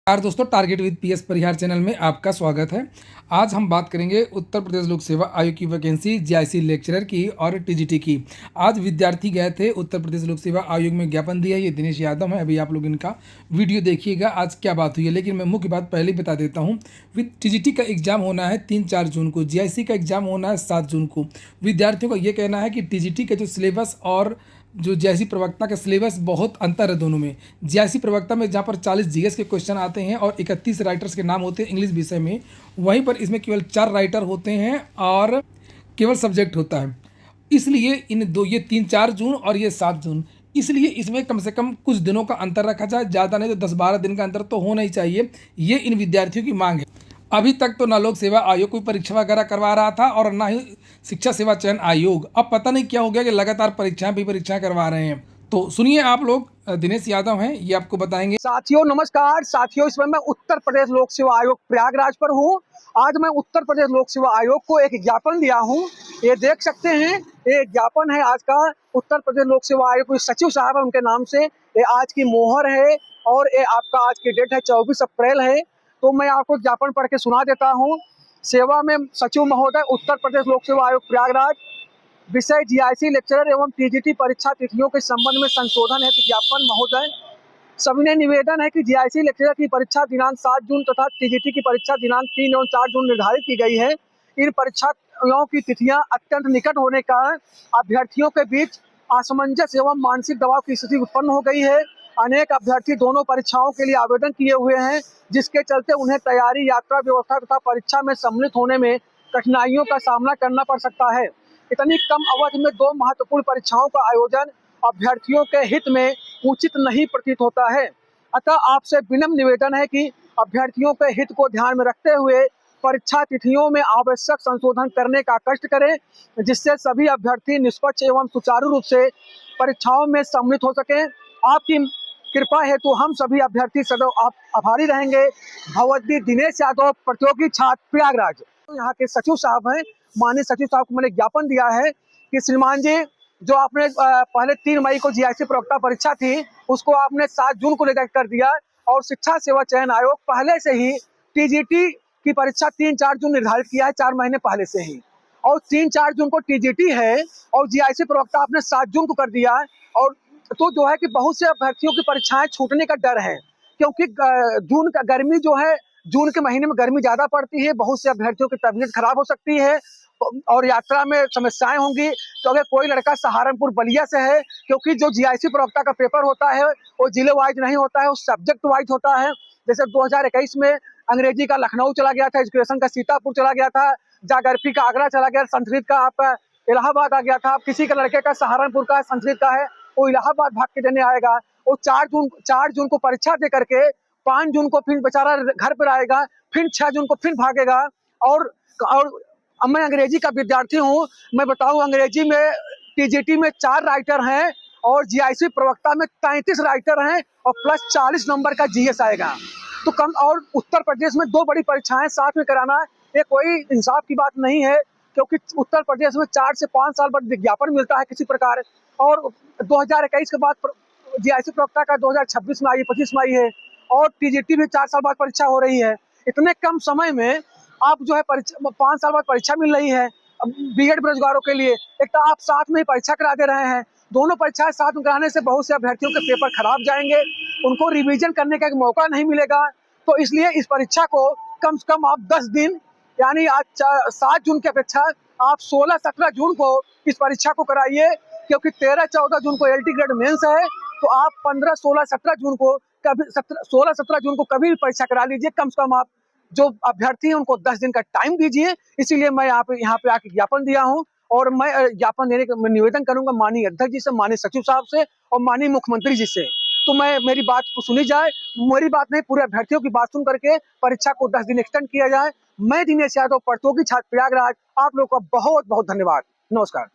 नमस्कार दोस्तों, target with PS Parihar channel में आपका स्वागत है। आज हम बात करेंगे उत्तर प्रदेश लोक सेवा आयोग की वैकेंसी जीआईसी लेक्चरर की और टीजीटी की। आज विद्यार्थी गए थे उत्तर प्रदेश लोक सेवा आयोग में ज्ञापन दिया। ये दिनेश यादव है। अभी आप लोग इनका वीडियो देखिएगा आज क्या बात हुई है, लेकिन मैं मुख्य बात पहले बता देता हूँ। टीजीटी का एग्जाम होना है 3-4 जून को, जीआईसी का एग्जाम होना है 7 जून को। विद्यार्थियों का ये कहना है कि टीजीटी का जो सिलेबस और जो जीआईसी प्रवक्ता का सिलेबस बहुत अंतर है दोनों में। जीआईसी प्रवक्ता में जहाँ पर 40 जीएस के क्वेश्चन आते हैं और 31 राइटर्स के नाम होते हैं इंग्लिश विषय में, वहीं पर इसमें केवल 4 राइटर होते हैं और केवल सब्जेक्ट होता है। इसलिए ये 3-4 जून और ये 7 जून, इसलिए इसमें कम से कम कुछ दिनों का अंतर रखा जाए, ज़्यादा नहीं तो 10-12 दिन का अंतर तो होना ही चाहिए। ये इन विद्यार्थियों की मांग है। अभी तक तो ना लोक सेवा आयोग कोई परीक्षा वगैरह करवा रहा था और ना ही शिक्षा सेवा चयन आयोग। अब पता नहीं क्या हो गया कि लगातार परीक्षाएं करवा रहे हैं। तो सुनिए आप लोग, दिनेश यादव हैं, ये आपको बताएंगे। साथियों नमस्कार। साथियों, इसमें मैं उत्तर प्रदेश लोक सेवा आयोग प्रयागराज पर हूँ। आज मैं उत्तर प्रदेश लोक सेवा आयोग को एक ज्ञापन दिया हूँ। ये देख सकते हैं, ये ज्ञापन है आज का उत्तर प्रदेश लोक सेवा आयोग के सचिव साहब है, उनके नाम से ये आज की मोहर है और ये आपका आज की डेट है 24 अप्रैल है। तो मैं आपको ज्ञापन पढ़ के सुना देता हूँ। सेवा में सचिव महोदय, उत्तर प्रदेश लोक सेवा आयोग प्रयागराज, विषय जीआईसी लेक्चरर एवं टीजीटी परीक्षा तिथियों के संबंध में संशोधन है। तो ज्ञापन महोदय, सविनय निवेदन है कि जीआईसी लेक्चरर की परीक्षा दिनांक 7 जून तथा टीजीटी की परीक्षा दिनांक 3 और 4 जून निर्धारित की गई है। इन परीक्षाओं की तिथियां अत्यंत निकट होने का अभ्यर्थियों के बीच असमंजस एवं मानसिक दबाव की स्थिति उत्पन्न हो गई है। अनेक अभ्यर्थी दोनों परीक्षाओं के लिए आवेदन किए हुए हैं, जिसके चलते उन्हें तैयारी, यात्रा व्यवस्था तथा परीक्षा में सम्मिलित होने में कठिनाइयों का सामना करना पड़ सकता है। इतनी कम अवधि में 2 महत्वपूर्ण परीक्षाओं का आयोजन अभ्यर्थियों के हित में उचित नहीं प्रतीत होता है। अतः आपसे विनम्र निवेदन है कि अभ्यर्थियों के हित को ध्यान में रखते हुए परीक्षा तिथियों में आवश्यक संशोधन करने का कष्ट करें, जिससे सभी अभ्यर्थी निष्पक्ष एवं सुचारू रूप से परीक्षाओं में सम्मिलित हो सकें। आपकी कृपा हेतु हम सभी अभ्यर्थी सदैव आप आभारी रहेंगे। भगवती दिनेश यादव, प्रतियोगी छात्र, प्रयागराज। तो यहाँ के सचिव साहब हैं, माननीय सचिव साहब को मैंने ज्ञापन दिया है कि श्रीमान जी, जो आपने पहले 3 मई को जीआईसी प्रवक्ता परीक्षा थी, उसको आपने 7 जून को रिजेक्ट कर दिया और शिक्षा सेवा चयन आयोग पहले से ही टीजीटी की परीक्षा 3-4 जून निर्धारित किया है, 4 महीने पहले से ही। और 3-4 जून को टीजीटी है और जीआईसी प्रवक्ता आपने 7 जून को कर दिया है। और तो जो है कि बहुत से अभ्यर्थियों की परीक्षाएं छूटने का डर है, क्योंकि जून का गर्मी जो है, जून के महीने में गर्मी ज्यादा पड़ती है, बहुत से अभ्यर्थियों की तबीयत खराब हो सकती है और यात्रा में समस्याएं होंगी। तो अगर कोई लड़का सहारनपुर बलिया से है, क्योंकि जो जीआईसी प्रवक्ता का पेपर होता है वो जिले वाइज नहीं होता है, वो सब्जेक्ट वाइज होता है। जैसे 2021 में अंग्रेजी का लखनऊ चला गया था, एजुकेशन का सीतापुर चला गया था, जाग्राफी का आगरा चला गया, संस्कृत का आपका इलाहाबाद आ गया था। किसी का लड़के का सहारनपुर का संस्कृत का है, वो इलाहाबाद भाग के देने आएगा। वो 4 जून को परीक्षा दे करके 5 जून को फिर बेचारा घर पर आएगा, फिर 6 जून को फिर भागेगा। और मैं अंग्रेजी का विद्यार्थी हूँ। मैं बताऊँ, अंग्रेजी में टीजीटी में 4 राइटर हैं और जीआईसी प्रवक्ता में 33 राइटर हैं और प्लस 40 नंबर का जीएस आएगा। तो कम, और उत्तर प्रदेश में 2 बड़ी परीक्षाएं साथ में कराना, ये कोई इंसाफ की बात नहीं है, क्योंकि उत्तर प्रदेश में 4 से 5 साल बाद विज्ञापन मिलता है किसी प्रकार। और 2021 के बाद जीआईसी प्रवक्ता का 2026 में आई, 25 में आई है, और टीजीटी भी 4 साल बाद परीक्षा हो रही है। इतने कम समय में आप जो है 5 साल बाद परीक्षा मिल रही है बीएड बेरोजगारों के लिए। एक तो आप साथ में ही परीक्षा करा दे रहे हैं। दोनों परीक्षाएं साथ में कराने से बहुत से अभ्यर्थियों के पेपर खराब जाएंगे, उनको रिवीजन करने का एक मौका नहीं मिलेगा। तो इसलिए इस परीक्षा को कम से कम आप 10 दिन, यानी आज 7 जून की अपेक्षा आप 16-17 जून को इस परीक्षा को कराइए, क्योंकि 13-14 जून को एलटी ग्रेड मेंस है। तो आप 15-16-17 जून को कभी 16-17 जून को कभी भी परीक्षा करा लीजिए। कम से कम आप जो अभ्यर्थी हैं उनको 10 दिन का टाइम दीजिए। इसीलिए मैं यहाँ पे आके ज्ञापन दिया हूँ। और मैं ज्ञापन देने का मैं निवेदन करूंगा माननीय अध्यक्ष जी से, माननीय सचिव साहब से और माननीय मुख्यमंत्री जी से। तो मेरी बात को सुनी जाए, मेरी बात नहीं, पूरे अभ्यर्थियों की बात सुन करके परीक्षा को 10 दिन एक्सटेंड किया जाए। मैं दिनेश यादव, प्रतियोगी छात्र, प्रयागराज, आप लोगों का बहुत बहुत धन्यवाद। नमस्कार।